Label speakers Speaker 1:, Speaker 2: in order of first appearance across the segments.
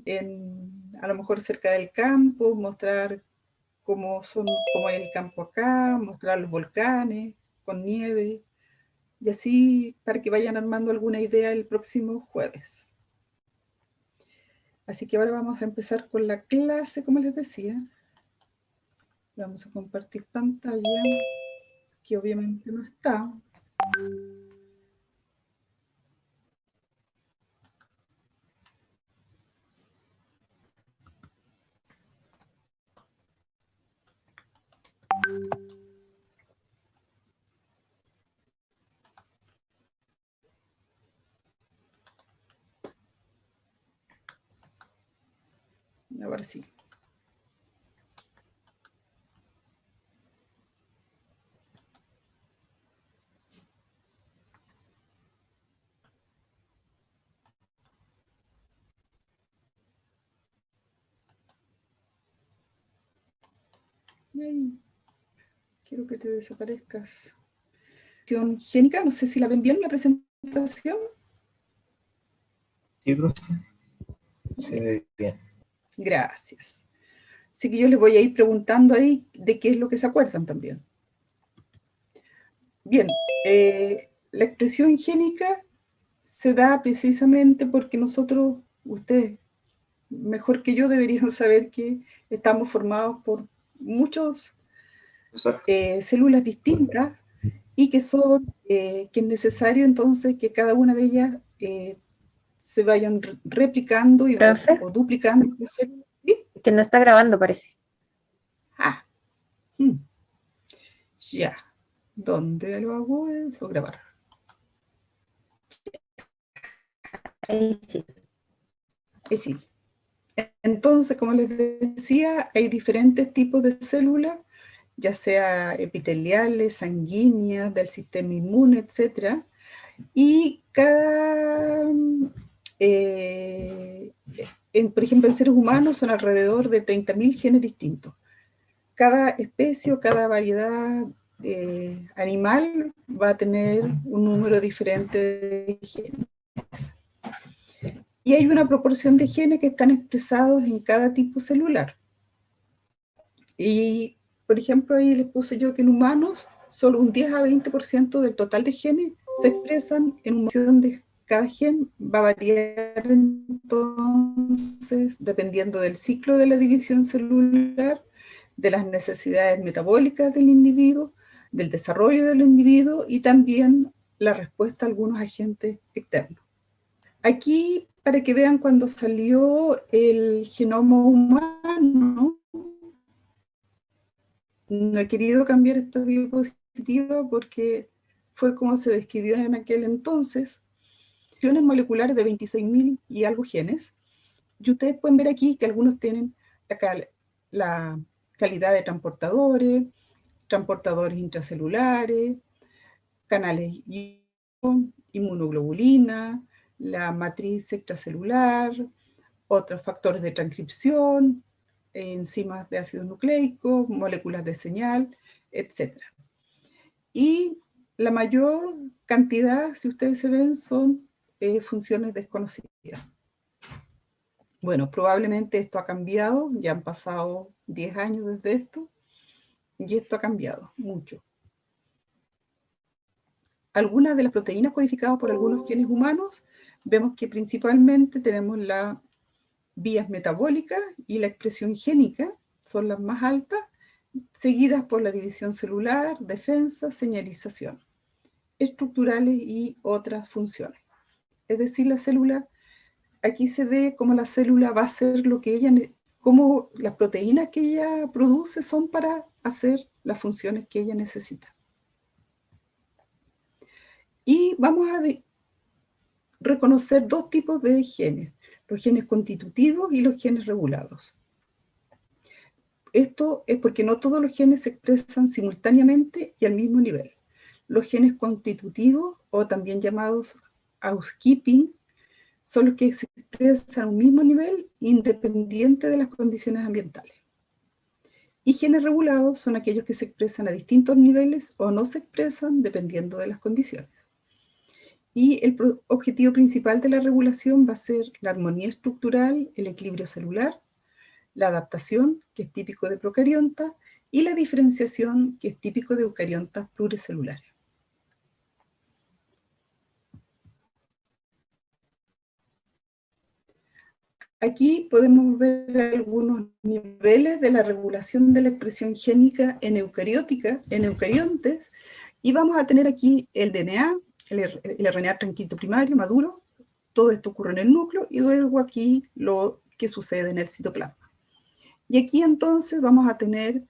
Speaker 1: a lo mejor cerca del campo, mostrar cómo es el campo acá, mostrar los volcanes con nieve, y así para que vayan armando alguna idea el próximo jueves. Así que ahora vamos a empezar con la clase, como les decía. Vamos a compartir pantalla, que obviamente no está. Ahora sí. Ay, quiero que te desaparezcas. Génica, no sé si la ven bien la presentación.
Speaker 2: Sí, profe. Se ve bien.
Speaker 1: Gracias. Así que yo les voy a ir preguntando ahí de qué es lo que se acuerdan también. Bien, la expresión génica se da precisamente porque nosotros, ustedes mejor que yo deberían saber que estamos formados por muchas células distintas y que es necesario entonces que cada una de ellas se vayan replicando o duplicando. ¿Sí?
Speaker 3: Que no está grabando, parece.
Speaker 1: Ah, ya. ¿Dónde lo hago eso? Grabar.
Speaker 3: Ahí sí.
Speaker 1: Ahí sí. Entonces, como les decía, hay diferentes tipos de células, ya sea epiteliales, sanguíneas, del sistema inmune, etc. Y por ejemplo, en seres humanos son alrededor de 30.000 genes distintos. Cada especie o cada variedad animal va a tener un número diferente de genes. Y hay una proporción de genes que están expresados en cada tipo celular. Y, por ejemplo, ahí les puse yo que en humanos solo un 10 a 20% del total de genes se expresan en una función de cada gen. Va a variar entonces dependiendo del ciclo de la división celular, de las necesidades metabólicas del individuo, del desarrollo del individuo y también la respuesta a algunos agentes externos. Aquí, para que vean cuando salió el genoma humano, no he querido cambiar esta diapositiva porque fue como se describió en aquel entonces, funciones moleculares de 26.000 y algo genes, y ustedes pueden ver aquí que algunos tienen la calidad de transportadores, transportadores intracelulares, canales inmunoglobulina, la matriz extracelular, otros factores de transcripción, enzimas de ácidos nucleicos, moléculas de señal, etc. Y la mayor cantidad, si ustedes se ven, son funciones desconocidas. Bueno, probablemente esto ha cambiado, ya han pasado 10 años desde esto, y esto ha cambiado mucho. Algunas de las proteínas codificadas por algunos genes humanos, vemos que principalmente tenemos las vías metabólicas y la expresión génica, son las más altas, seguidas por la división celular, defensa, señalización, estructurales y otras funciones. Es decir, la célula, aquí se ve cómo la célula va a hacer lo que ella, cómo las proteínas que ella produce son para hacer las funciones que ella necesita. Y vamos a reconocer dos tipos de genes, los genes constitutivos y los genes regulados. Esto es porque no todos los genes se expresan simultáneamente y al mismo nivel. Los genes constitutivos, o también llamados housekeeping, son los que se expresan a un mismo nivel independiente de las condiciones ambientales. Y genes regulados son aquellos que se expresan a distintos niveles o no se expresan dependiendo de las condiciones. Y el objetivo principal de la regulación va a ser la armonía estructural, el equilibrio celular, la adaptación, que es típico de procariontas, y la diferenciación, que es típico de eucariontas pluricelulares. Aquí podemos ver algunos niveles de la regulación de la expresión génica en eucariontes, y vamos a tener aquí el DNA, el RNA tranquilo primario, maduro. Todo esto ocurre en el núcleo, y luego aquí lo que sucede en el citoplasma. Y aquí entonces vamos a tener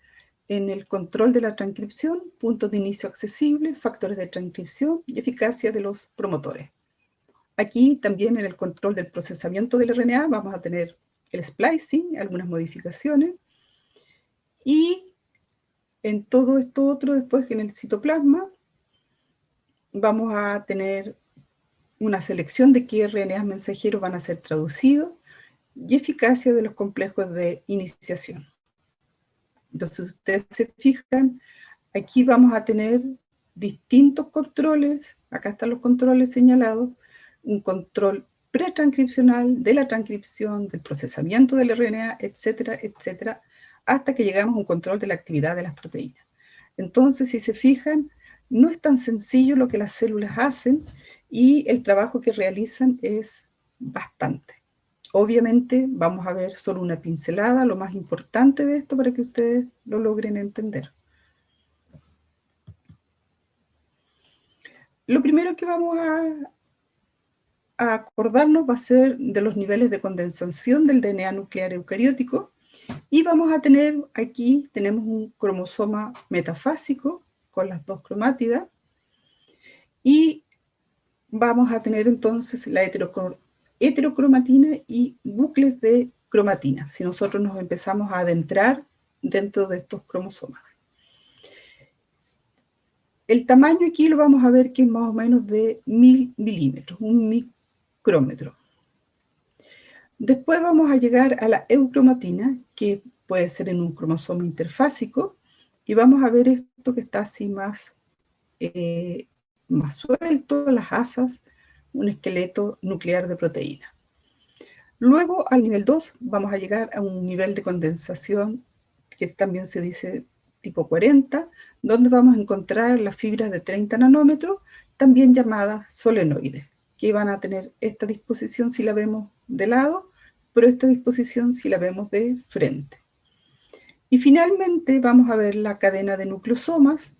Speaker 1: en el control de la transcripción puntos de inicio accesibles, factores de transcripción y eficacia de los promotores. Aquí también en el control del procesamiento del RNA vamos a tener el splicing, algunas modificaciones, y en todo esto otro, después en el citoplasma, vamos a tener una selección de qué RNAs mensajeros van a ser traducidos y eficacia de los complejos de iniciación. Entonces, ustedes se fijan, aquí vamos a tener distintos controles, acá están los controles señalados, un control pretranscripcional de la transcripción, del procesamiento del RNA, etcétera, etcétera, hasta que llegamos a un control de la actividad de las proteínas. Entonces, si se fijan, no es tan sencillo lo que las células hacen y el trabajo que realizan es bastante. Obviamente vamos a ver solo una pincelada, lo más importante de esto para que ustedes lo logren entender. Lo primero que vamos a acordarnos va a ser de los niveles de condensación del DNA nuclear eucariótico, y vamos a tener aquí, tenemos un cromosoma metafásico con las dos cromátidas, y vamos a tener entonces la heterocromatina y bucles de cromatina, si nosotros nos empezamos a adentrar dentro de estos cromosomas. El tamaño aquí lo vamos a ver que es más o menos de 1000 milímetros, un micrómetro. Después vamos a llegar a la eucromatina, que puede ser en un cromosoma interfásico, y vamos a ver esto que está así más suelto, las asas, un esqueleto nuclear de proteína. Luego, al nivel 2, vamos a llegar a un nivel de condensación que también se dice tipo 40, donde vamos a encontrar las fibras de 30 nanómetros, también llamadas solenoides, que van a tener esta disposición si la vemos de lado, pero esta disposición si la vemos de frente. Y finalmente vamos a ver la cadena de nucleosomas,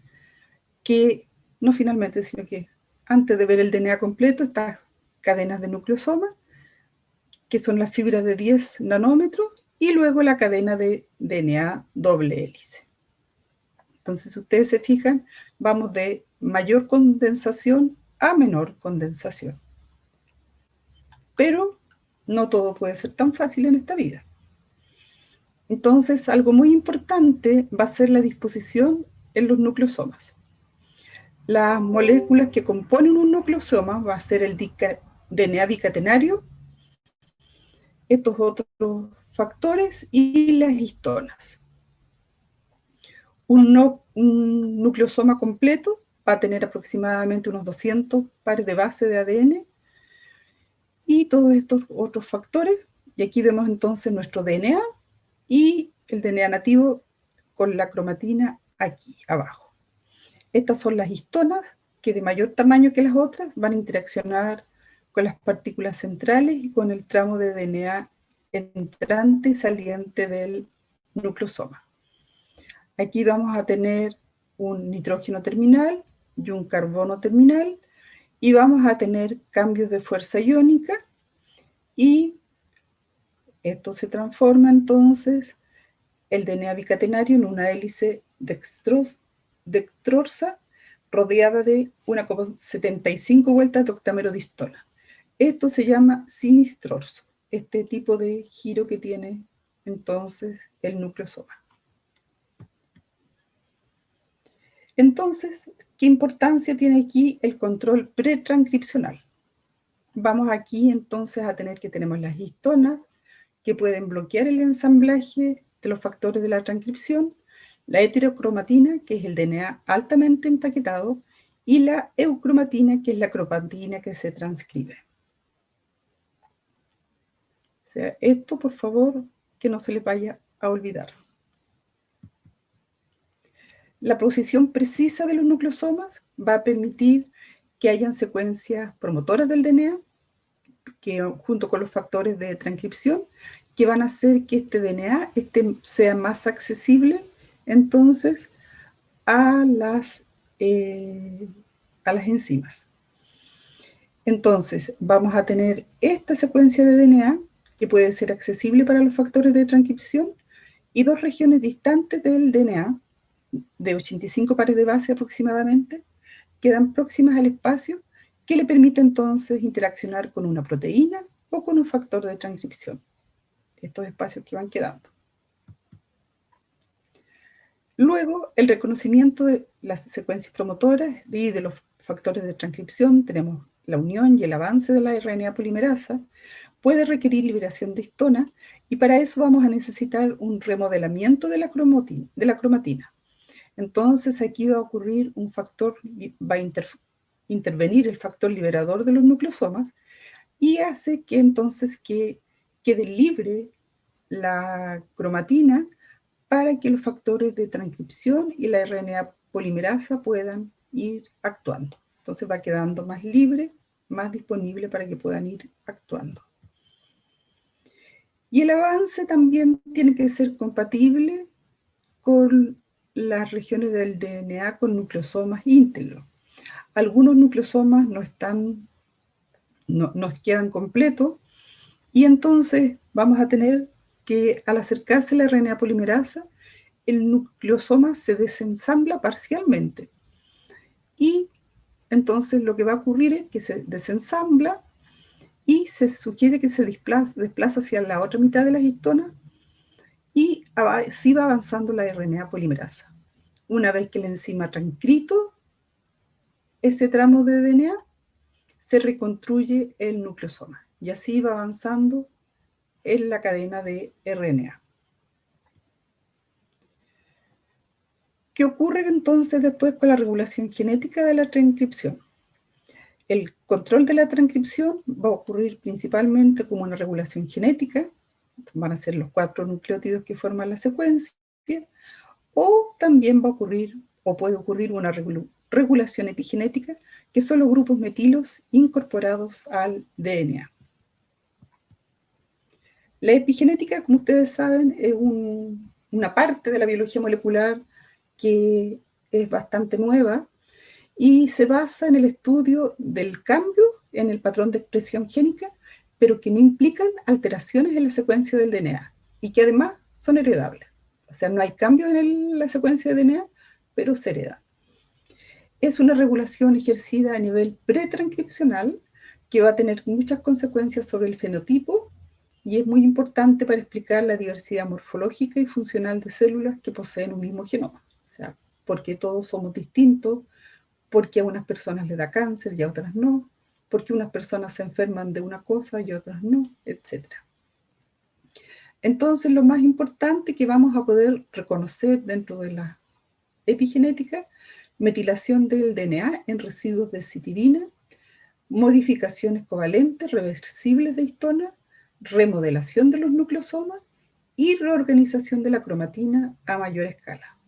Speaker 1: que no finalmente, sino que antes de ver el DNA completo, estas cadenas de nucleosomas, que son las fibras de 10 nanómetros, y luego la cadena de DNA doble hélice. Entonces, si ustedes se fijan, vamos de mayor condensación a menor condensación. Pero no todo puede ser tan fácil en esta vida. Entonces, algo muy importante va a ser la disposición en los nucleosomas. Las moléculas que componen un nucleosoma va a ser el DNA bicatenario, estos otros factores y las histonas. Un nucleosoma completo va a tener aproximadamente unos 200 pares de base de ADN y todos estos otros factores. Y aquí vemos entonces nuestro DNA y el DNA nativo con la cromatina aquí abajo. Estas son las histonas, que de mayor tamaño que las otras van a interaccionar con las partículas centrales y con el tramo de DNA entrante y saliente del nucleosoma. Aquí vamos a tener un nitrógeno terminal y un carbono terminal, y vamos a tener cambios de fuerza iónica, y esto se transforma entonces el DNA bicatenario en una hélice dextrosa rodeada de 1,75 vueltas de octámero de histona. Esto se llama sinistrorso, este tipo de giro que tiene entonces el nucleosoma. Entonces, ¿qué importancia tiene aquí el control pretranscripcional? Vamos aquí entonces a tener que tenemos las histonas, que pueden bloquear el ensamblaje de los factores de la transcripción, la heterocromatina, que es el DNA altamente empaquetado, y la eucromatina, que es la cromatina que se transcribe. O sea, esto, por favor, que no se les vaya a olvidar. La posición precisa de los nucleosomas va a permitir que hayan secuencias promotoras del DNA, que junto con los factores de transcripción, que van a hacer que este DNA sea más accesible, entonces, a las enzimas. Entonces, vamos a tener esta secuencia de DNA que puede ser accesible para los factores de transcripción y dos regiones distantes del DNA, de 85 pares de base aproximadamente, quedan próximas al espacio que le permite entonces interaccionar con una proteína o con un factor de transcripción. Estos espacios que van quedando. Luego, el reconocimiento de las secuencias promotoras y de los factores de transcripción, tenemos la unión y el avance de la RNA polimerasa, puede requerir liberación de histona y para eso vamos a necesitar un remodelamiento de la cromatina. Entonces aquí va a ocurrir un factor, va a intervenir el factor liberador de los nucleosomas y hace que entonces quede libre la cromatina para que los factores de transcripción y la RNA polimerasa puedan ir actuando. Entonces va quedando más libre, más disponible para que puedan ir actuando. Y el avance también tiene que ser compatible con las regiones del DNA con nucleosomas íntegros. Algunos nucleosomas no quedan completos y entonces vamos a tener que al acercarse la RNA polimerasa, el nucleosoma se desensambla parcialmente. Y entonces lo que va a ocurrir es que se desensambla y se sugiere que se desplaza hacia la otra mitad de las histonas y así va avanzando la RNA polimerasa. Una vez que la enzima ha transcrito ese tramo de DNA, se reconstruye el nucleosoma y así va avanzando en la cadena de RNA. ¿Qué ocurre entonces después con la regulación genética de la transcripción? El control de la transcripción va a ocurrir principalmente como una regulación genética, van a ser los 4 nucleótidos que forman la secuencia, o también va a ocurrir, o puede ocurrir una regulación epigenética, que son los grupos metilos incorporados al DNA. La epigenética, como ustedes saben, es una parte de la biología molecular que es bastante nueva y se basa en el estudio del cambio en el patrón de expresión génica, pero que no implican alteraciones en la secuencia del DNA y que además son heredables. O sea, no hay cambio en la secuencia de DNA, pero se hereda. Es una regulación ejercida a nivel pretranscripcional que va a tener muchas consecuencias sobre el fenotipo y es muy importante para explicar la diversidad morfológica y funcional de células que poseen un mismo genoma. O sea, porque todos somos distintos, porque a unas personas les da cáncer y a otras no, porque unas personas se enferman de una cosa y otras no, etc. Entonces, lo más importante que vamos a poder reconocer dentro de la epigenética, metilación del DNA en residuos de citidina, modificaciones covalentes reversibles de histona, remodelación de los nucleosomas y reorganización de la cromatina a mayor escala.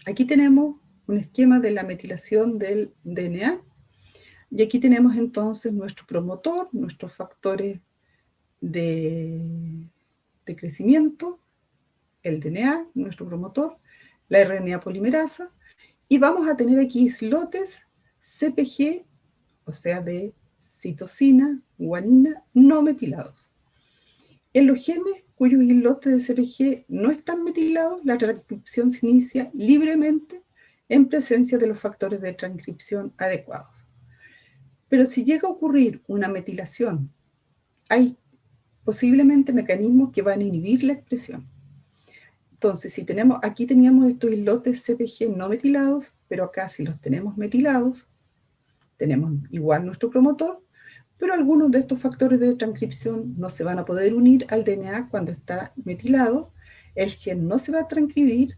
Speaker 1: Aquí tenemos un esquema de la metilación del DNA y aquí tenemos entonces nuestro promotor, nuestros factores de crecimiento, el DNA, nuestro promotor, la RNA polimerasa, y vamos a tener aquí islotes CpG, o sea, de citosina, guanina, no metilados. En los genes cuyos islotes de CpG no están metilados, la transcripción se inicia libremente en presencia de los factores de transcripción adecuados. Pero si llega a ocurrir una metilación, hay posiblemente mecanismos que van a inhibir la expresión. Entonces, si aquí teníamos estos islotes CpG no metilados, pero acá si los tenemos metilados, tenemos igual nuestro promotor, pero algunos de estos factores de transcripción no se van a poder unir al DNA cuando está metilado, el gen no se va a transcribir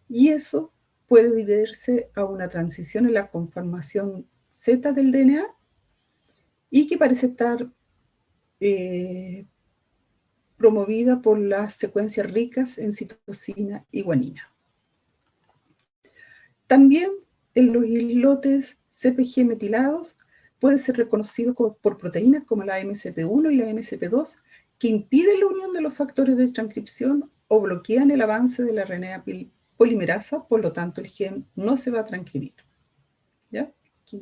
Speaker 1: y eso puede deberse a una transición en la conformación Z del DNA y que parece estar promovida por las secuencias ricas en citosina y guanina. También en los islotes CpG metilados puede ser reconocido por proteínas como la MCP1 y la MCP2 que impiden la unión de los factores de transcripción o bloquean el avance de la RNA polimerasa, por lo tanto el gen no se va a transcribir. ¿Ya? Aquí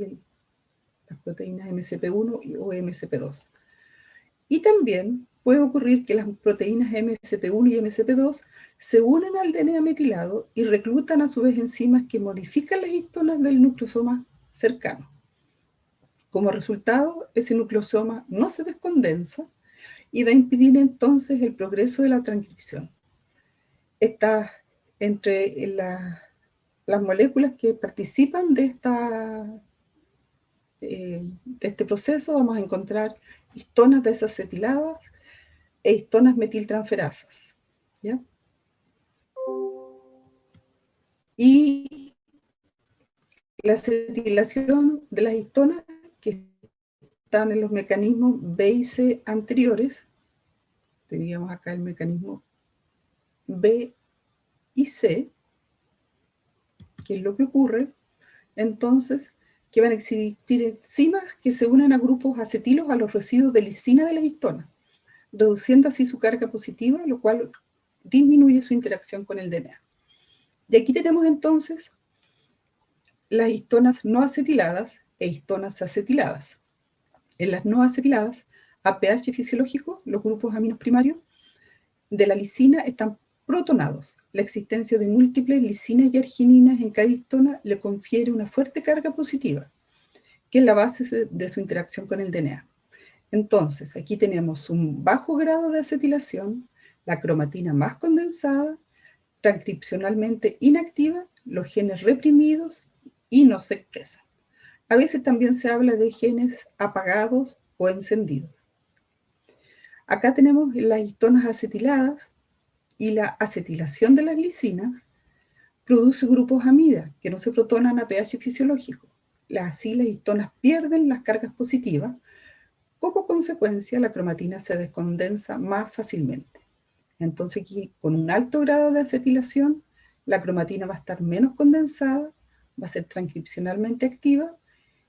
Speaker 1: las proteínas MCP1 o MCP2. Y también puede ocurrir que las proteínas MCP1 y MCP2 se unen al DNA metilado y reclutan a su vez enzimas que modifican las histonas del nucleosoma cercano. Como resultado, ese nucleosoma no se descondensa y va a impedir entonces el progreso de la transcripción. Entre las moléculas que participan de este proceso vamos a encontrar histonas desacetiladas e histonas metiltransferasas, ¿ya? Y la acetilación de las histonas que están en los mecanismos B y C anteriores, teníamos acá el mecanismo B y C, que es lo que ocurre, entonces, que van a existir enzimas que se unen a grupos acetilos a los residuos de lisina de las histonas, reduciendo así su carga positiva, lo cual disminuye su interacción con el DNA. Y aquí tenemos entonces las histonas no acetiladas e histonas acetiladas. En las no acetiladas, a pH fisiológico, los grupos aminos primarios de la lisina están protonados. La existencia de múltiples lisinas y argininas en cada histona le confiere una fuerte carga positiva, que es la base de su interacción con el DNA. Entonces, aquí tenemos un bajo grado de acetilación, la cromatina más condensada, transcripcionalmente inactiva, los genes reprimidos y no se expresan. A veces también se habla de genes apagados o encendidos. Acá tenemos las histonas acetiladas y la acetilación de las lisinas produce grupos amida que no se protonan a pH fisiológico. Así las histonas pierden las cargas positivas. Como consecuencia, la cromatina se descondensa más fácilmente. Entonces aquí, con un alto grado de acetilación, la cromatina va a estar menos condensada, va a ser transcripcionalmente activa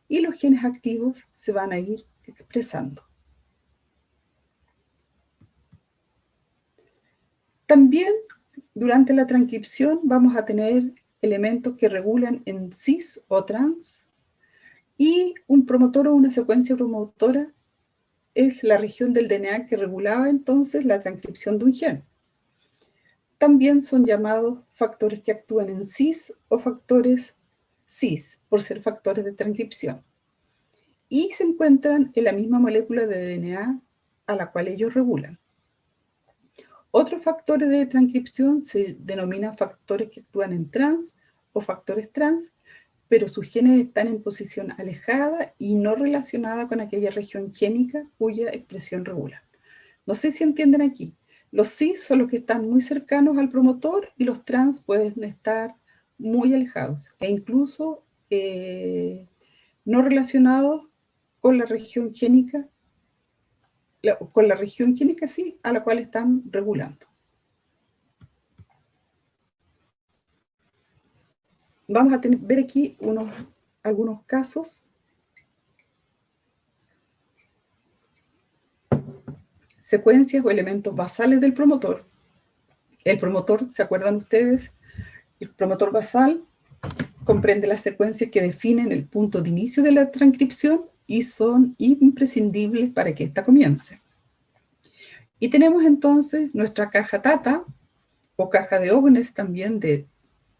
Speaker 1: y los genes activos se van a ir expresando. También, durante la transcripción, vamos a tener elementos que regulan en cis o trans, y un promotor o una secuencia promotora es la región del DNA que regulaba entonces la transcripción de un gen. También son llamados factores que actúan en cis o factores cis, por ser factores de transcripción. Y se encuentran en la misma molécula de DNA a la cual ellos regulan. Otros factores de transcripción se denominan factores que actúan en trans o factores trans, pero sus genes están en posición alejada y no relacionada con aquella región génica cuya expresión regula. No sé si entienden aquí. Los cis son los que están muy cercanos al promotor y los trans pueden estar muy alejados e incluso no relacionados con la región génica, sí, a la cual están regulando. Vamos a ver aquí algunos casos. Secuencias o elementos basales del promotor. El promotor, ¿se acuerdan ustedes? El promotor basal comprende las secuencias que definen el punto de inicio de la transcripción y son imprescindibles para que ésta comience. Y tenemos entonces nuestra caja TATA, o caja de Ognes también, de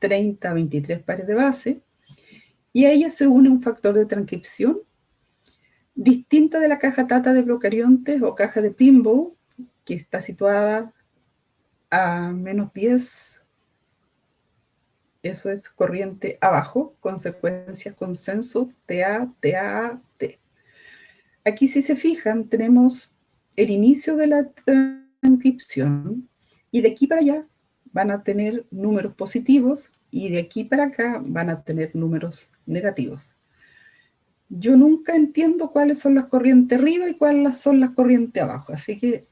Speaker 1: 30 a 23 pares de base, y a ella se une un factor de transcripción distinta de la caja TATA de procariontes o caja de Primbow, que está situada a menos 10, eso es corriente abajo, con secuencias consenso TA, TA, T. Aquí, si se fijan, tenemos el inicio de la transcripción y de aquí para allá van a tener números positivos y de aquí para acá van a tener números negativos. Yo nunca entiendo cuáles son las corrientes arriba y cuáles son las corrientes abajo, así que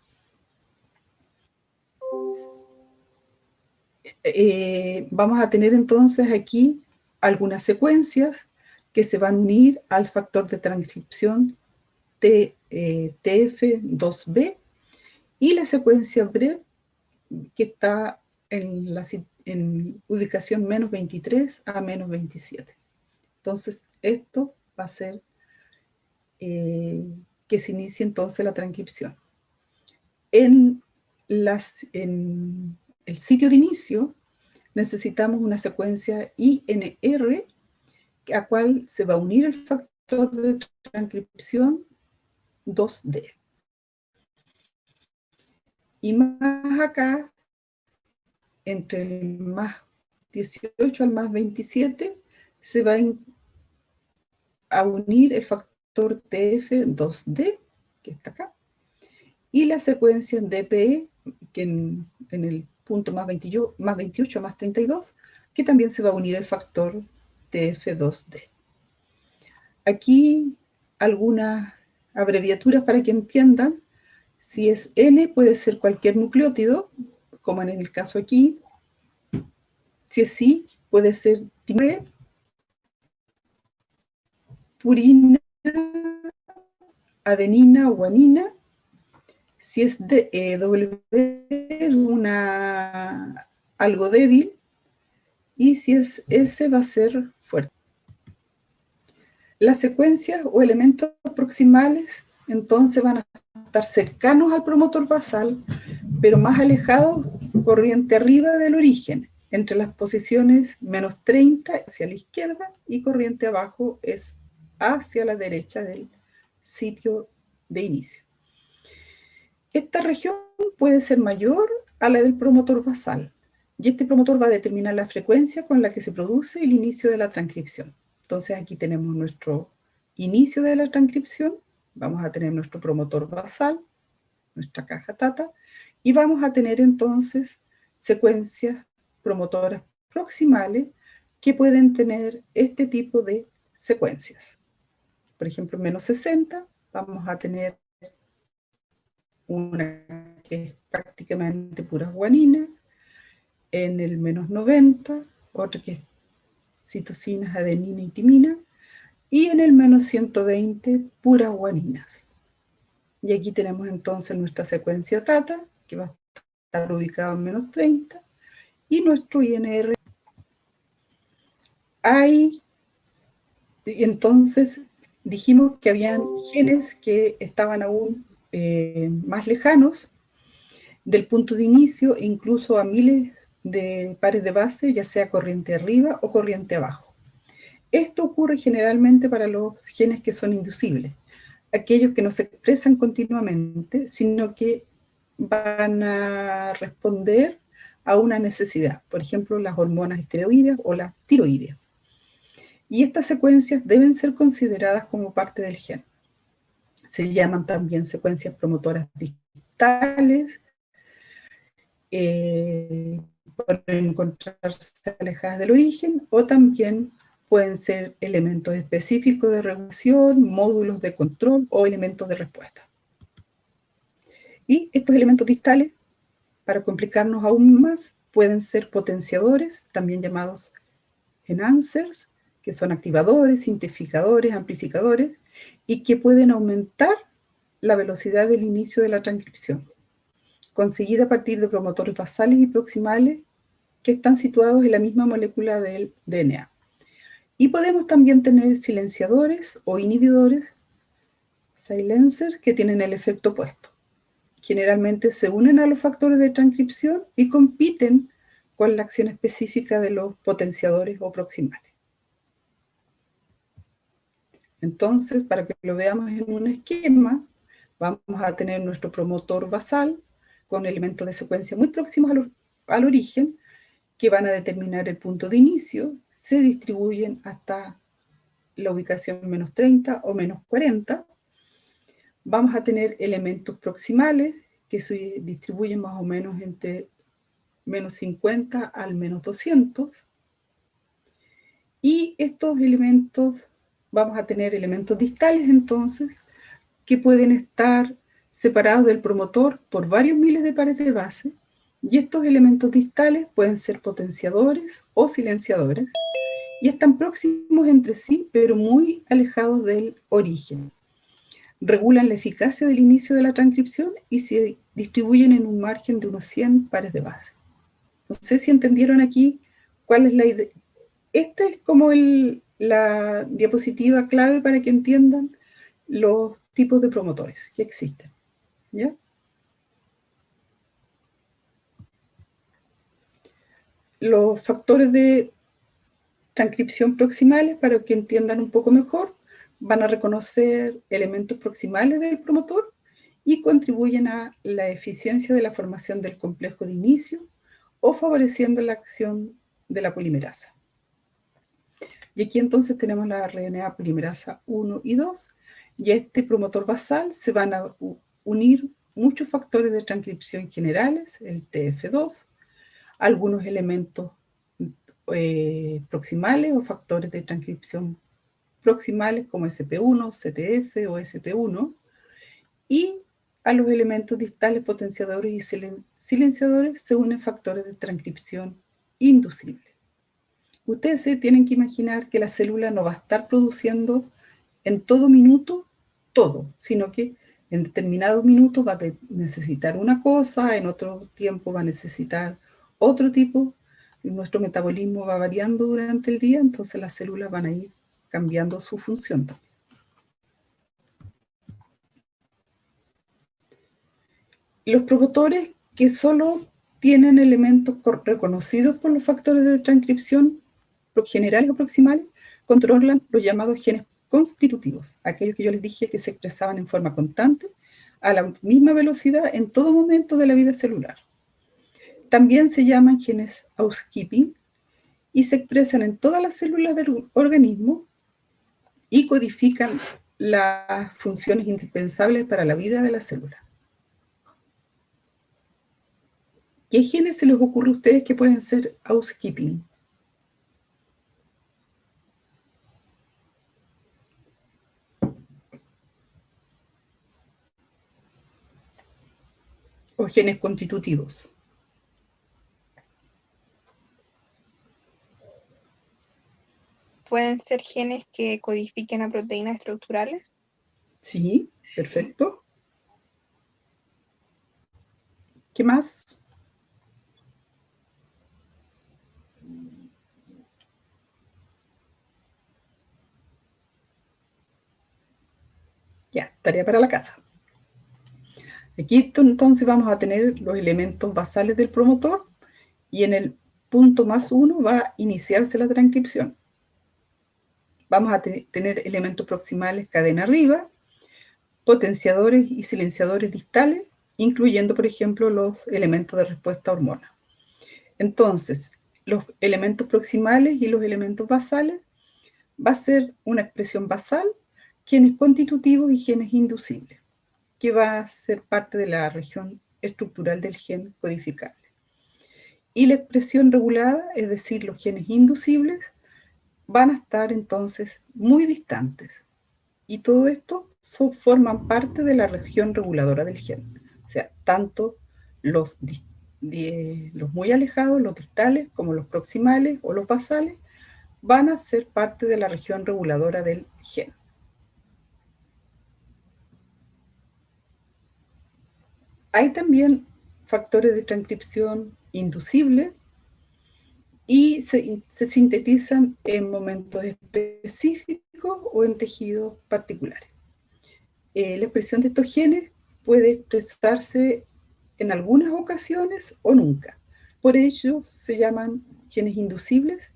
Speaker 1: vamos a tener entonces aquí algunas secuencias que se van a unir al factor de transcripción TF2B y la secuencia BRED que está en ubicación menos 23 a menos 27. Entonces, esto va a ser que se inicie entonces la transcripción. En el sitio de inicio necesitamos una secuencia INR a cual se va a unir el factor de transcripción 2D. Y más acá, entre el más 18 al más 27, se va a unir el factor TF2D, que está acá, y la secuencia DPE, que en el punto más 28 más 32, que también se va a unir el factor TF2D. Aquí algunas abreviaturas para que entiendan. Si es N, puede ser cualquier nucleótido, como en el caso aquí. Si es I, puede ser timbre, purina, adenina o guanina. Si es W, es algo débil. Y si es S, va a ser fuerte. Las secuencias o elementos proximales, entonces, van a estar cercanos al promotor basal, pero más alejados, corriente arriba del origen, entre las posiciones menos 30 hacia la izquierda y corriente abajo es hacia la derecha del sitio de inicio. Esta región puede ser mayor a la del promotor basal, y este promotor va a determinar la frecuencia con la que se produce el inicio de la transcripción. Entonces aquí tenemos nuestro inicio de la transcripción, vamos a tener nuestro promotor basal, nuestra caja tata, y vamos a tener entonces secuencias promotoras proximales que pueden tener este tipo de secuencias. Por ejemplo, en menos 60 vamos a tener una que es prácticamente puras guaninas, en el menos 90, otra que es citocinas, adenina y timina, y en el menos 120, puras guaninas. Y aquí tenemos entonces nuestra secuencia tata, que va a estar ubicada en menos 30, y nuestro INR. Entonces dijimos que habían genes que estaban aún más lejanos del punto de inicio, incluso a miles de pares de base, ya sea corriente arriba o corriente abajo. Esto ocurre generalmente para los genes que son inducibles, aquellos que no se expresan continuamente, sino que van a responder a una necesidad, por ejemplo, las hormonas esteroideas o las tiroideas. Y estas secuencias deben ser consideradas como parte del gen. Se llaman también secuencias promotoras distales, pueden encontrarse alejadas del origen, o también pueden ser elementos específicos de regulación, módulos de control o elementos de respuesta. Y estos elementos distales, para complicarnos aún más, pueden ser potenciadores, también llamados enhancers, que son activadores, intensificadores, amplificadores, y que pueden aumentar la velocidad del inicio de la transcripción, conseguida a partir de promotores basales y proximales que están situados en la misma molécula del DNA. Y podemos también tener silenciadores o inhibidores, silencers, que tienen el efecto opuesto. Generalmente se unen a los factores de transcripción y compiten con la acción específica de los potenciadores o proximales. Entonces, para que lo veamos en un esquema, vamos a tener nuestro promotor basal con elementos de secuencia muy próximos al origen, que van a determinar el punto de inicio, se distribuyen hasta la ubicación menos 30 o menos 40. Vamos a tener elementos proximales que se distribuyen más o menos entre menos 50 al menos 200. Y estos elementos, vamos a tener elementos distales entonces, que pueden estar separados del promotor por varios miles de pares de base, y estos elementos distales pueden ser potenciadores o silenciadores, y están próximos entre sí, pero muy alejados del origen. Regulan la eficacia del inicio de la transcripción y se distribuyen en un margen de unos 100 pares de base. No sé si entendieron aquí cuál es la idea. Esta es como la diapositiva clave para que entiendan los tipos de promotores que existen, ¿ya? Los factores de transcripción proximales, para que entiendan un poco mejor, van a reconocer elementos proximales del promotor y contribuyen a la eficiencia de la formación del complejo de inicio o favoreciendo la acción de la polimerasa. Y aquí entonces tenemos la RNA polimerasa 1 y 2, y a este promotor basal se van a unir muchos factores de transcripción generales, el TF2, algunos elementos proximales o factores de transcripción proximales como SP1, CTF o SP1, y a los elementos distales potenciadores y silenciadores se unen factores de transcripción inducibles. Ustedes se tienen que imaginar que la célula no va a estar produciendo en todo minuto todo, sino que en determinados minutos va a necesitar una cosa, en otro tiempo va a necesitar otro tipo. Nuestro metabolismo va variando durante el día, entonces las células van a ir cambiando su función también. Los promotores que solo tienen elementos reconocidos por los factores de transcripción generales o proximales controlan los llamados genes constitutivos, aquellos que yo les dije que se expresaban en forma constante a la misma velocidad en todo momento de la vida celular. También se llaman genes housekeeping y se expresan en todas las células del organismo y codifican las funciones indispensables para la vida de la célula. ¿Qué genes se les ocurre a ustedes que pueden ser housekeeping? O genes constitutivos.
Speaker 4: ¿Pueden ser genes que codifiquen a proteínas estructurales?
Speaker 1: Sí, perfecto. ¿Qué más? Ya, tarea para la casa. Aquí entonces vamos a tener los elementos basales del promotor y en el punto +1 va a iniciarse la transcripción. Vamos a tener elementos proximales cadena arriba, potenciadores y silenciadores distales, incluyendo, por ejemplo, los elementos de respuesta a hormona. Entonces, los elementos proximales y los elementos basales va a ser una expresión basal, genes constitutivos y genes inducibles, que va a ser parte de la región estructural del gen codificable. Y la expresión regulada, es decir, los genes inducibles, van a estar entonces muy distantes. Y todo esto forman parte de la región reguladora del gen. O sea, tanto los muy alejados, los distales, como los proximales o los basales, van a ser parte de la región reguladora del gen. Hay también factores de transcripción inducibles y se sintetizan en momentos específicos o en tejidos particulares. La expresión de estos genes puede expresarse en algunas ocasiones o nunca. Por ello se llaman genes inducibles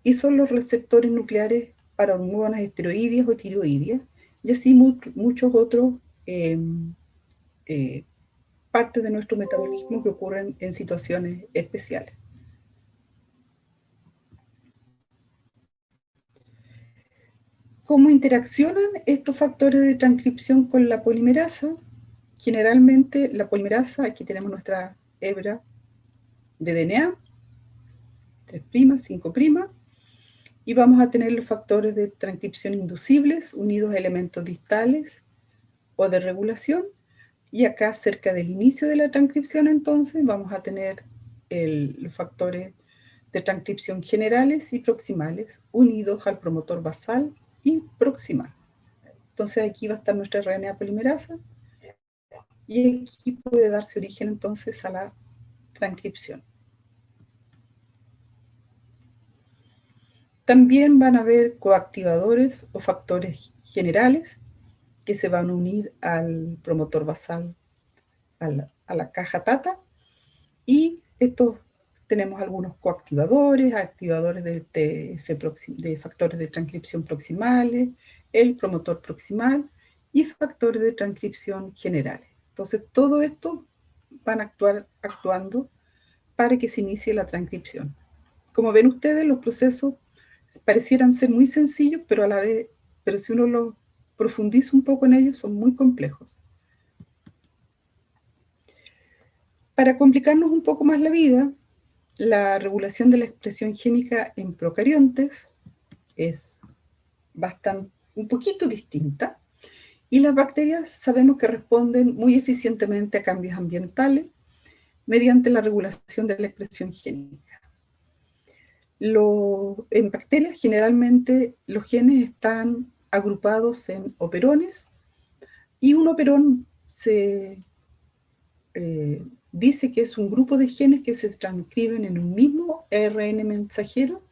Speaker 1: y son los receptores nucleares para hormonas esteroideas o tiroideas, y así muchos otros partes de nuestro metabolismo que ocurren en situaciones especiales. ¿Cómo interaccionan estos factores de transcripción con la polimerasa? Generalmente la polimerasa, aquí tenemos nuestra hebra de DNA, 3', 5', Y vamos a tener los factores de transcripción inducibles unidos a elementos distales o de regulación. Y acá, cerca del inicio de la transcripción, entonces, vamos a tener los factores de transcripción generales y proximales unidos al promotor basal y proximal. Entonces, aquí va a estar nuestra RNA polimerasa y aquí puede darse origen, entonces, a la transcripción. También van a haber coactivadores o factores generales que se van a unir al promotor basal, a la caja TATA, y estos tenemos algunos coactivadores, activadores de factores de transcripción proximales, el promotor proximal y factores de transcripción generales. Entonces, todo esto van a actuando para que se inicie la transcripción. Como ven ustedes, los procesos parecieran ser muy sencillos, pero a la vez, pero si uno los profundiza un poco en ellos, son muy complejos. Para complicarnos un poco más la vida, la regulación de la expresión génica en procariontes es un poquito distinta, y las bacterias sabemos que responden muy eficientemente a cambios ambientales mediante la regulación de la expresión génica. En bacterias generalmente los genes están agrupados en operones, y un operón se dice que es un grupo de genes que se transcriben en un mismo ARN mensajero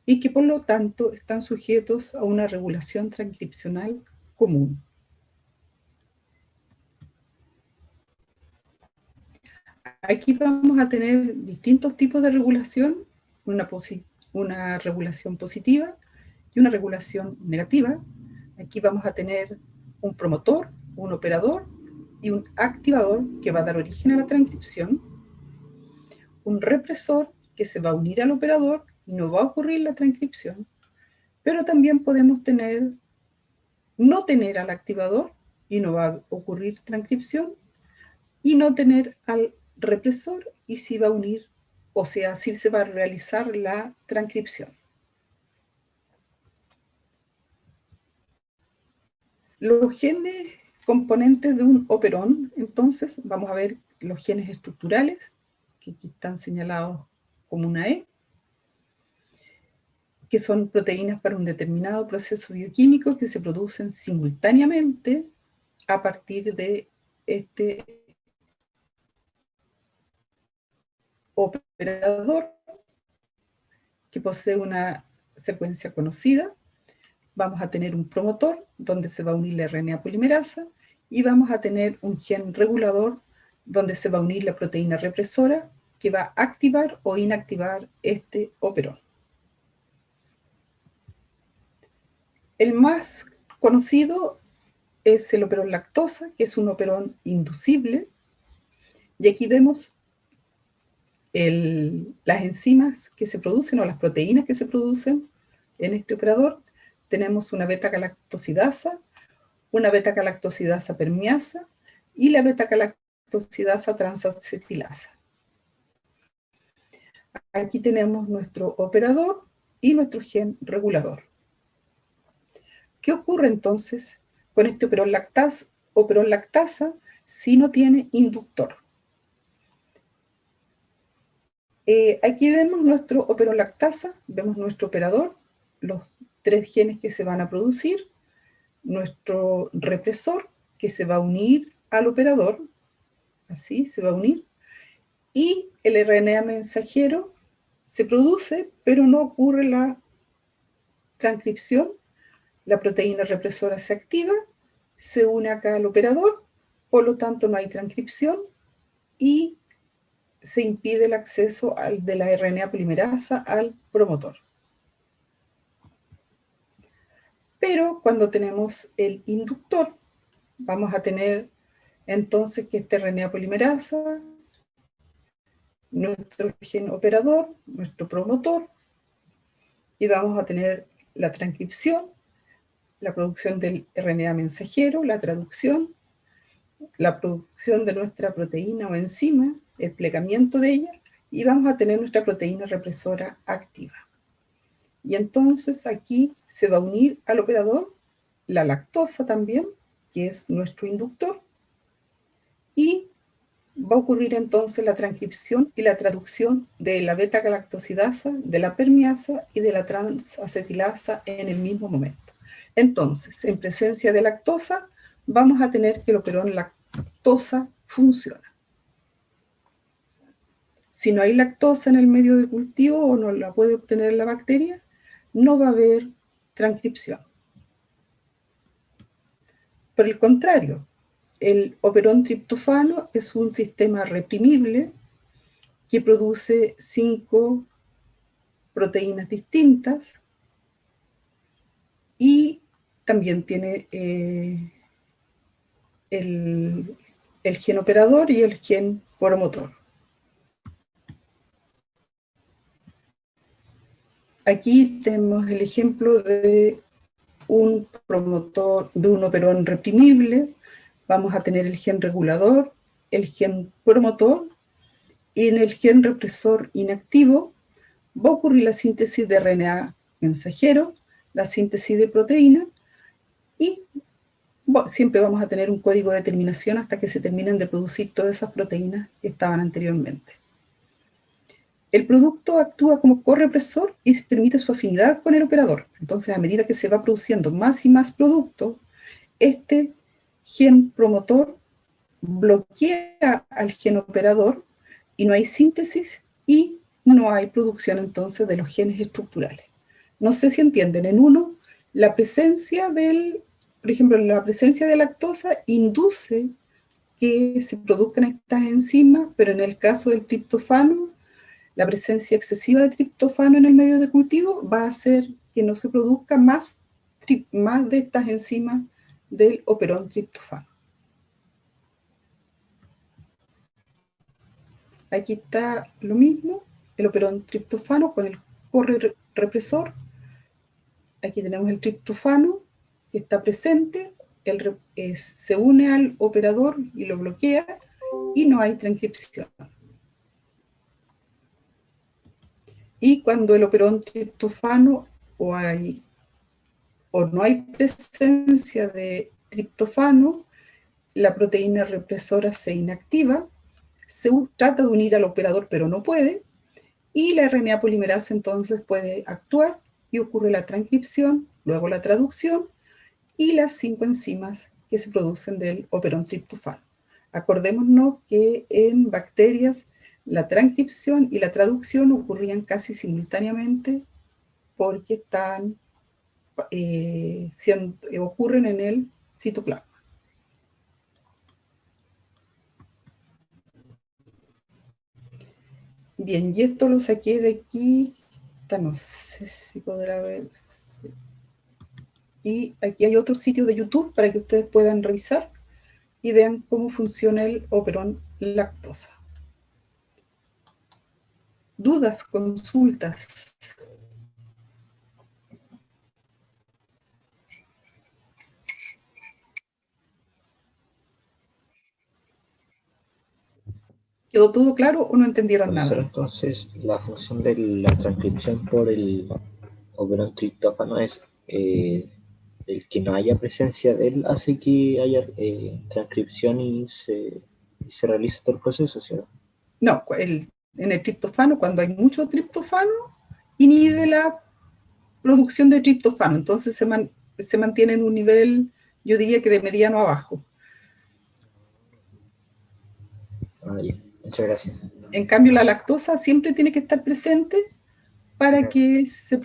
Speaker 1: y que por lo tanto están sujetos a una regulación transcripcional común. Aquí vamos a tener distintos tipos de regulación, una regulación positiva y una regulación negativa. Aquí vamos a tener un promotor, un operador y un activador que va a dar origen a la transcripción, un represor que se va a unir al operador y no va a ocurrir la transcripción, pero también podemos no tener al activador y no va a ocurrir transcripción, y no tener al represor y sí va a unir, o sea, sí se va a realizar la transcripción. Los genes componentes de un operón, entonces, vamos a ver los genes estructurales, que aquí están señalados como una E, que son proteínas para un determinado proceso bioquímico que se producen simultáneamente a partir de este operador que posee una secuencia conocida. Vamos a tener un promotor donde se va a unir la RNA polimerasa y vamos a tener un gen regulador donde se va a unir la proteína represora que va a activar o inactivar este operón. El más conocido es el operón lactosa, que es un operón inducible, y aquí vemos las enzimas que se producen o las proteínas que se producen en este operador. Tenemos una beta-galactosidasa, una beta-galactosidasa permeasa y la beta-galactosidasa transacetilasa. Aquí tenemos nuestro operador y nuestro gen regulador. ¿Qué ocurre entonces con este operón lactasa si no tiene inductor? Aquí vemos nuestro operón lactasa, vemos nuestro operador, los 3 genes que se van a producir, nuestro represor que se va a unir al operador, así se va a unir, y el RNA mensajero se produce, pero no ocurre la transcripción. La proteína represora se activa, se une acá al operador, por lo tanto no hay transcripción y se impide el acceso de la RNA polimerasa al promotor. Pero cuando tenemos el inductor, vamos a tener entonces que esta RNA polimerasa, nuestro gen operador, nuestro promotor, y vamos a tener la transcripción, la producción del RNA mensajero, la traducción, la producción de nuestra proteína o enzima, el plegamiento de ella, y vamos a tener nuestra proteína represora activa. Y entonces aquí se va a unir al operador la lactosa también, que es nuestro inductor, y va a ocurrir entonces la transcripción y la traducción de la beta-galactosidasa, de la permeasa y de la transacetilasa en el mismo momento. Entonces, en presencia de lactosa, vamos a tener que el operón lactosa funciona. Si no hay lactosa en el medio de cultivo o no la puede obtener la bacteria, no va a haber transcripción. Por el contrario, el operón triptofano es un sistema reprimible que produce 5 proteínas distintas y también tiene el gen operador y el gen promotor. Aquí tenemos el ejemplo de un promotor, de un operón reprimible. Vamos a tener el gen regulador, el gen promotor, y en el gen represor inactivo va a ocurrir la síntesis de RNA mensajero, la síntesis de proteína, y siempre vamos a tener un código de terminación hasta que se terminen de producir todas esas proteínas que estaban anteriormente. El producto actúa como correpresor y permite su afinidad con el operador. Entonces, a medida que se va produciendo más y más producto, este gen promotor bloquea al gen operador y no hay síntesis y no hay producción entonces de los genes estructurales. No sé si entienden, en uno, la presencia por ejemplo, la presencia de lactosa induce que se produzcan estas enzimas, pero en el caso del triptofano, la presencia excesiva de triptofano en el medio de cultivo va a hacer que no se produzca más de estas enzimas del operón triptofano. Aquí está lo mismo, el operón triptofano con el correpresor. Aquí tenemos el triptofano que está presente, se une al operador y lo bloquea y no hay transcripción. Y cuando el operón triptofano o no hay presencia de triptofano, la proteína represora se inactiva, se trata de unir al operador pero no puede, y la RNA polimerasa entonces puede actuar y ocurre la transcripción, luego la traducción y las 5 enzimas que se producen del operón triptofano. Acordémonos que en bacterias la transcripción y la traducción ocurrían casi simultáneamente porque ocurren en el citoplasma. Bien, y esto lo saqué de aquí, no sé si podrá ver. Y aquí hay otro sitio de YouTube para que ustedes puedan revisar y vean cómo funciona el operón lactosa. ¿Dudas, consultas? ¿Quedó todo claro o no entendieron
Speaker 2: Profesor,
Speaker 1: nada?
Speaker 2: entonces, la función de la transcripción por el operón triptófano es el que no haya presencia de él hace que haya transcripción y se realice todo el proceso, ¿cierto?
Speaker 1: No, en el triptofano, cuando hay mucho triptofano, inhibe la producción de triptofano, entonces se mantiene en un nivel, yo diría que de mediano a bajo.
Speaker 2: Ah, ya. Muchas gracias.
Speaker 1: En cambio, la lactosa siempre tiene que estar presente para que se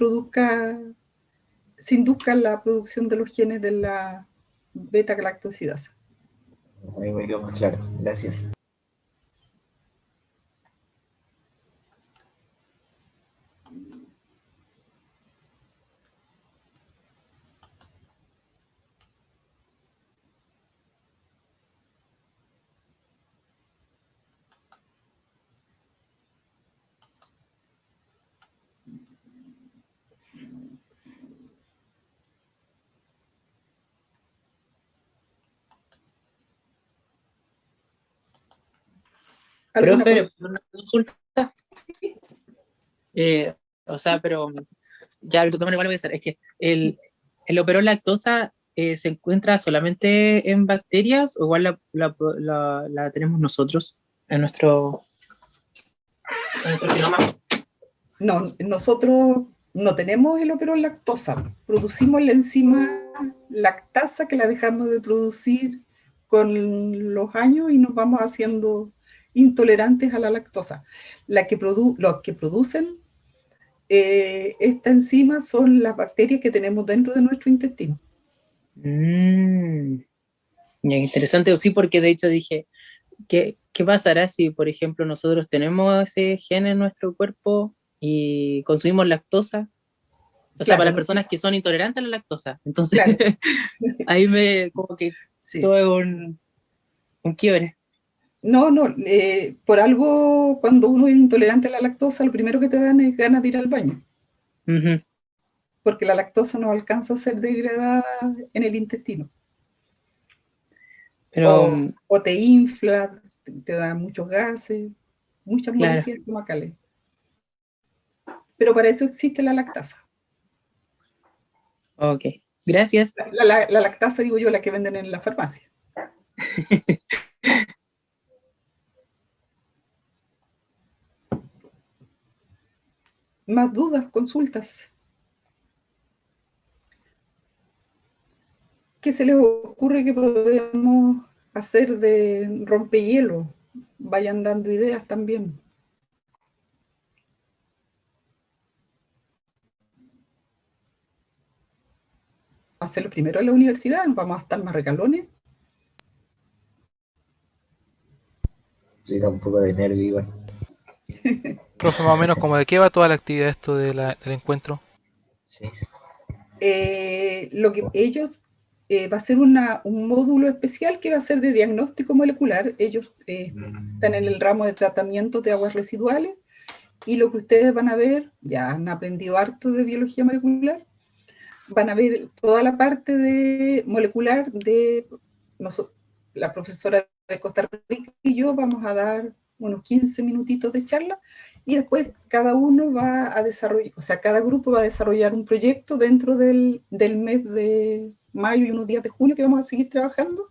Speaker 1: induzca la producción de los genes de la beta-galactosidasa.
Speaker 2: Ahí me quedó más claro. Gracias.
Speaker 1: ¿Alguna
Speaker 5: Profe, una consulta. O sea, pero ya, de todas maneras, igual voy a hacer, es que el operol lactosa se encuentra solamente en bacterias o igual la tenemos nosotros en nuestro genoma.
Speaker 1: No, nosotros no tenemos el operol lactosa, producimos la enzima lactasa que la dejamos de producir con los años y nos vamos haciendo intolerantes a la lactosa. Los que producen esta enzima son las bacterias que tenemos dentro de nuestro intestino.
Speaker 5: Ya, interesante, sí, porque de hecho dije, ¿qué pasará si, por ejemplo, nosotros tenemos ese gen en nuestro cuerpo y consumimos lactosa? O sea,
Speaker 1: Claro,
Speaker 5: para las personas que son intolerantes a la lactosa. Entonces,
Speaker 1: claro.
Speaker 5: ahí como que
Speaker 1: Sí.
Speaker 5: todo es un quiebre.
Speaker 1: No, por algo cuando uno es intolerante a la lactosa, lo primero que te dan es ganas de ir al baño,
Speaker 5: Ujú.
Speaker 1: porque la lactosa no alcanza a ser degradada en el intestino.
Speaker 5: Pero,
Speaker 1: O te infla, te da muchos gases, muchas
Speaker 5: claro,
Speaker 1: molestias estomacales. Pero para eso existe la lactasa.
Speaker 5: ok. Gracias.
Speaker 1: La lactasa, digo yo, la que venden en la farmacia. Más dudas, consultas. ¿Qué se les ocurre que podemos hacer de rompehielo? Vayan dando ideas también. Hacerlo primero en la universidad, vamos a estar más regalones.
Speaker 2: Sí, da un poco de nervio igual.
Speaker 6: Profe, más o menos, como de qué va toda la actividad esto del encuentro.
Speaker 2: Sí.
Speaker 1: Lo que ellos va a ser un módulo especial que va a ser de diagnóstico molecular. Ellos están en el ramo de tratamiento de aguas residuales y lo que ustedes van a ver, ya han aprendido harto de biología molecular, van a ver toda la parte de molecular de la profesora de Costa Rica y yo vamos a dar unos 15 minutitos de charla y después cada uno va a desarrollar, o sea, cada grupo va a desarrollar un proyecto dentro del mes de mayo y unos días de junio que vamos a seguir trabajando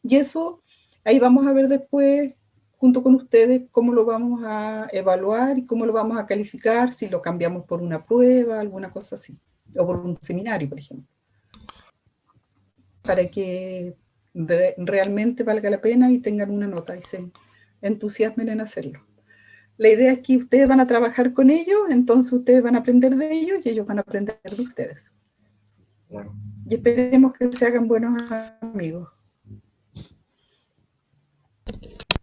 Speaker 1: y eso, ahí vamos a ver después junto con ustedes cómo lo vamos a evaluar y cómo lo vamos a calificar, si lo cambiamos por una prueba, alguna cosa así, o por un seminario, por ejemplo, para que realmente valga la pena y tengan una nota y se entusiasmen en hacerlo. La idea es que ustedes van a trabajar con ellos, entonces ustedes van a aprender de ellos y ellos van a aprender de ustedes.
Speaker 2: Claro.
Speaker 1: Y esperemos que se hagan buenos amigos.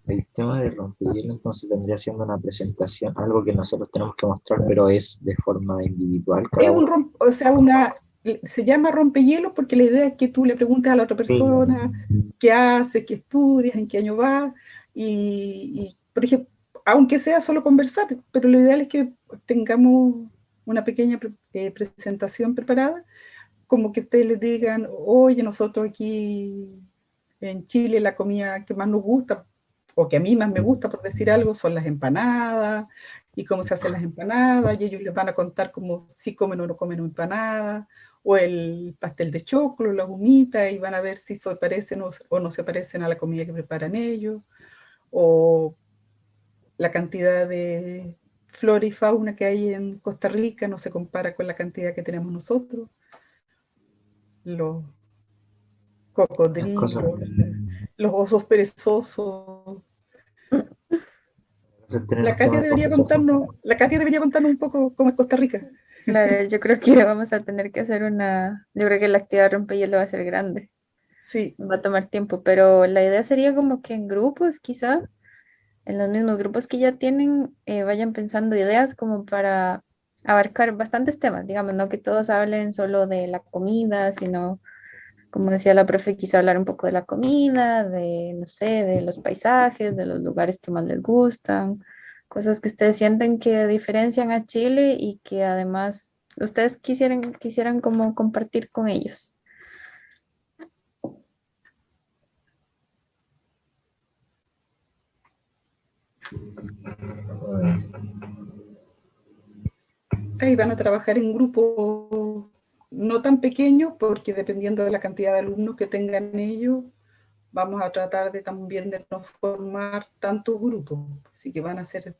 Speaker 2: El tema de rompehielo entonces vendría siendo una presentación, algo que nosotros tenemos que mostrar, pero es de forma individual cada
Speaker 1: Es
Speaker 2: uno.
Speaker 1: o sea, se llama rompehielo porque la idea es que tú le preguntes a la otra
Speaker 2: Sí.
Speaker 1: persona qué hace, qué estudias, en qué año va, por ejemplo, aunque sea solo conversar, pero lo ideal es que tengamos una pequeña presentación preparada, como que ustedes les digan, oye, nosotros aquí en Chile la comida que más nos gusta, o que a mí más me gusta, por decir algo, son las empanadas, y cómo se hacen las empanadas, y ellos les van a contar cómo si comen o no comen empanadas, o el pastel de choclo, la humita, y van a ver si se parecen o no se parecen a la comida que preparan ellos, o la cantidad de flora y fauna que hay en Costa Rica no se compara con la cantidad que tenemos nosotros. Los
Speaker 2: Las
Speaker 1: cocodrilos,
Speaker 2: cosas
Speaker 1: los osos perezosos.
Speaker 2: tenemos tema de conversación.
Speaker 1: La Katia debería contarnos un poco cómo es Costa Rica.
Speaker 3: Claro, yo creo que vamos a tener que hacer yo creo que la actividad rompehielo va a ser grande,
Speaker 1: Sí,
Speaker 3: va a tomar tiempo, pero la idea sería como que en grupos, quizá, en los mismos grupos que ya tienen, vayan pensando ideas como para abarcar bastantes temas, digamos, no que todos hablen solo de la comida, sino, como decía la profe, quizá hablar un poco de la comida, de, no sé, de los paisajes, de los lugares que más les gustan, cosas que ustedes sienten que diferencian a Chile y que además ustedes quisieran como compartir con ellos.
Speaker 1: temáticas y van a trabajar en grupos no tan pequeños, porque dependiendo de la cantidad de alumnos que tengan ellos, vamos a tratar de también de no formar tantos grupos. Así que van a ser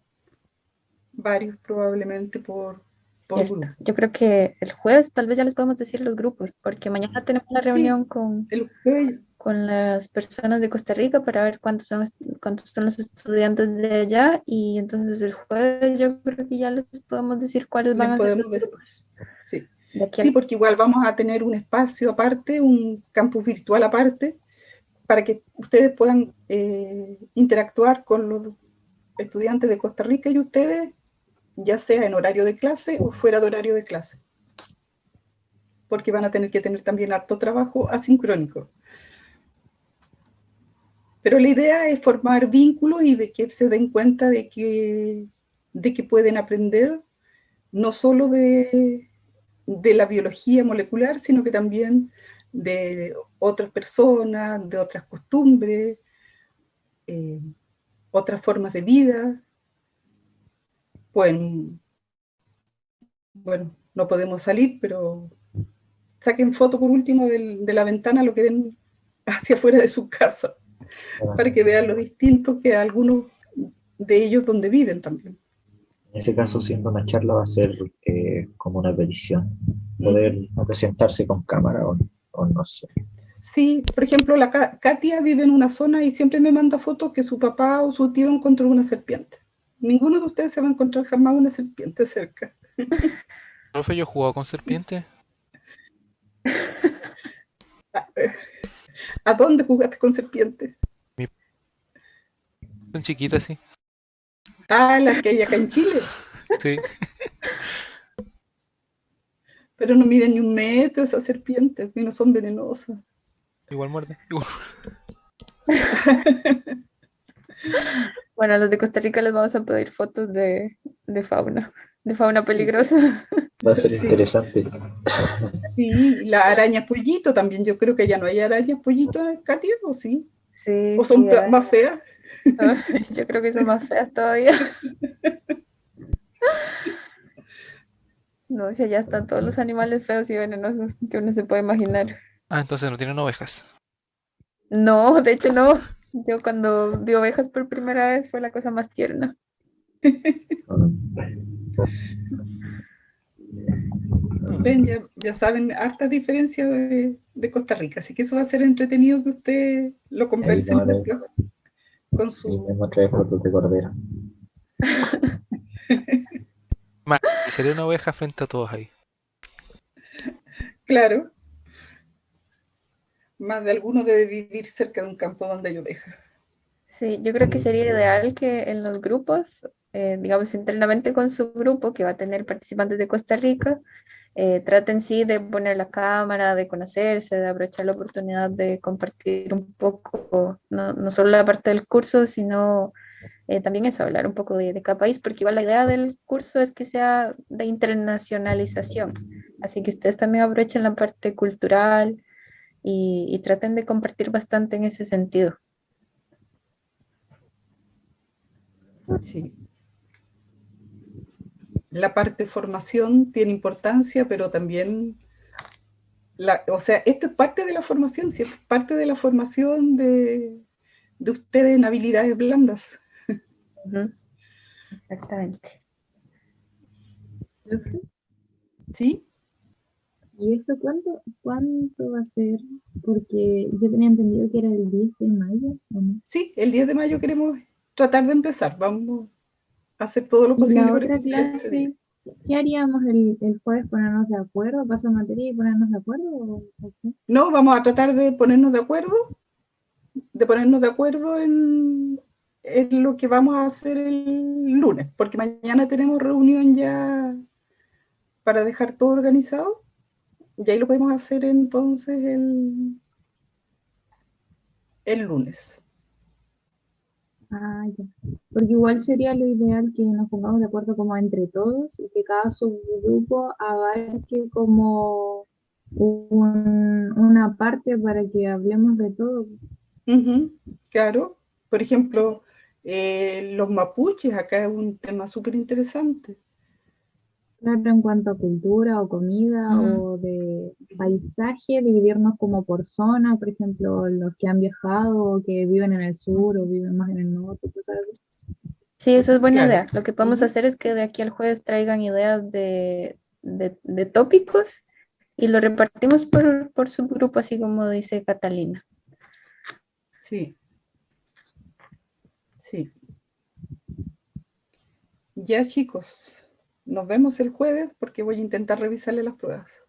Speaker 1: varios probablemente por
Speaker 3: Cierto.
Speaker 1: grupo.
Speaker 3: Yo creo que el jueves tal vez ya les podemos decir los grupos, porque mañana tenemos la
Speaker 1: Sí,
Speaker 3: reunión con
Speaker 1: el jueves,
Speaker 3: las personas de Costa Rica para ver cuántos son los estudiantes de allá, y entonces el jueves yo creo que ya les podemos decir cuáles van
Speaker 1: les
Speaker 3: a ser
Speaker 1: podemos
Speaker 3: los
Speaker 1: decir.
Speaker 3: grupos
Speaker 1: Sí.
Speaker 3: de aquí
Speaker 1: Sí, porque igual vamos a tener un espacio aparte, un campus virtual aparte, para que ustedes puedan interactuar con los estudiantes de Costa Rica y ustedes, ya sea en horario de clase o fuera de horario de clase, porque van a tener que tener también harto trabajo asincrónico. Pero la idea es formar vínculos y de que se den cuenta de que pueden aprender no solo de la biología molecular, sino que también de otras personas, de otras costumbres, otras formas de vida. Bueno, no podemos salir, pero saquen foto por último de la ventana, lo que ven hacia afuera de su casa, para que vean lo distinto que algunos de ellos donde viven también.
Speaker 2: En ese caso, siendo una charla, va a ser como una petición, poder presentarse con cámara o no sé.
Speaker 1: Sí, por ejemplo, la Katia vive en una zona y siempre me manda fotos que su papá o su tío encontró una serpiente. Ninguno de ustedes se va a encontrar jamás una serpiente cerca.
Speaker 6: Profe, yo he jugado con serpientes.
Speaker 1: ¿A dónde jugaste con serpientes?
Speaker 6: Son chiquitas, sí.
Speaker 1: Ah, las que hay acá en Chile,
Speaker 6: Sí.
Speaker 1: pero no miden ni 1 metro esas serpientes y no son venenosas.
Speaker 6: Igual muerde. Igual.
Speaker 3: Bueno, a los de Costa Rica les vamos a pedir fotos de fauna
Speaker 1: Sí.
Speaker 3: peligrosa.
Speaker 2: Va a ser
Speaker 1: Sí.
Speaker 2: interesante.
Speaker 1: Sí, la araña pollito también, yo creo que ya no hay arañas pollito, Katia, ¿o sí?
Speaker 3: Sí,
Speaker 1: ¿O son
Speaker 3: sí,
Speaker 1: más feas?
Speaker 3: yo creo que son más feas todavía. No, si allá están todos los animales feos y venenosos que uno se puede imaginar.
Speaker 6: Ah, entonces no tienen ovejas.
Speaker 3: No, de hecho no. Yo cuando vi ovejas por primera vez fue la cosa más tierna.
Speaker 1: Ven, ya saben hartas diferencias de Costa Rica, así que eso va a ser entretenido que ustedes lo conversen
Speaker 2: Ahí
Speaker 1: después con
Speaker 2: Y
Speaker 1: su...
Speaker 2: me trae fotos de cordero.
Speaker 6: Más, y sería una oveja frente a todos ahí.
Speaker 1: Claro, más de alguno debe vivir cerca de un campo donde hay ovejas.
Speaker 3: Sí, yo creo que sería ideal que en los grupos, digamos internamente con su grupo, que va a tener participantes de Costa Rica, traten sí de poner la cámara, de conocerse, de aprovechar la oportunidad de compartir un poco, no solo la parte del curso, sino también eso, hablar un poco de cada país, porque igual la idea del curso es que sea de internacionalización. Así que ustedes también aprovechen la parte cultural y traten de compartir bastante en ese sentido.
Speaker 1: Sí. La parte formación tiene importancia, pero también, o sea, esto es parte de la formación, sí, es parte de la formación de ustedes en habilidades blandas.
Speaker 3: Ujú, exactamente.
Speaker 7: Profe,
Speaker 1: ¿Sí?
Speaker 7: ¿y esto cuánto va a ser? Porque yo tenía entendido que era el 10 de mayo, ¿o no?
Speaker 1: Sí, el 10 de mayo queremos tratar de empezar. Vamos a hacer todo lo
Speaker 7: Y
Speaker 1: posible
Speaker 7: la
Speaker 1: para
Speaker 7: otra
Speaker 1: que sea ese día.
Speaker 7: clase, ¿qué haríamos el jueves? ¿Ponernos de acuerdo? ¿Pasar materia y ponernos de acuerdo? ¿O qué?
Speaker 1: No, vamos a tratar de ponernos de acuerdo en lo que vamos a hacer el lunes, porque mañana tenemos reunión ya para dejar todo organizado. Y ahí lo podemos hacer entonces el lunes.
Speaker 7: Ah, ya. Porque igual sería lo ideal que nos pongamos de acuerdo como entre todos y que cada subgrupo abarque como una parte para que hablemos de todo.
Speaker 1: Claro. Por ejemplo, los mapuches, acá es un tema súper interesante.
Speaker 7: Claro, en cuanto a cultura o comida
Speaker 3: Ujú.
Speaker 7: o de paisaje, dividirnos como por zona, por ejemplo, los que han viajado o que viven en el sur o viven más en el norte, cosas así.
Speaker 3: Sí, eso es buena
Speaker 1: Claro.
Speaker 3: idea. Lo que podemos
Speaker 1: Ujú.
Speaker 3: hacer es que de aquí al jueves traigan ideas de tópicos y lo repartimos por subgrupo, así como dice Catalina.
Speaker 1: Sí, sí. Ya, chicos, nos vemos el jueves porque voy a intentar revisarle las pruebas.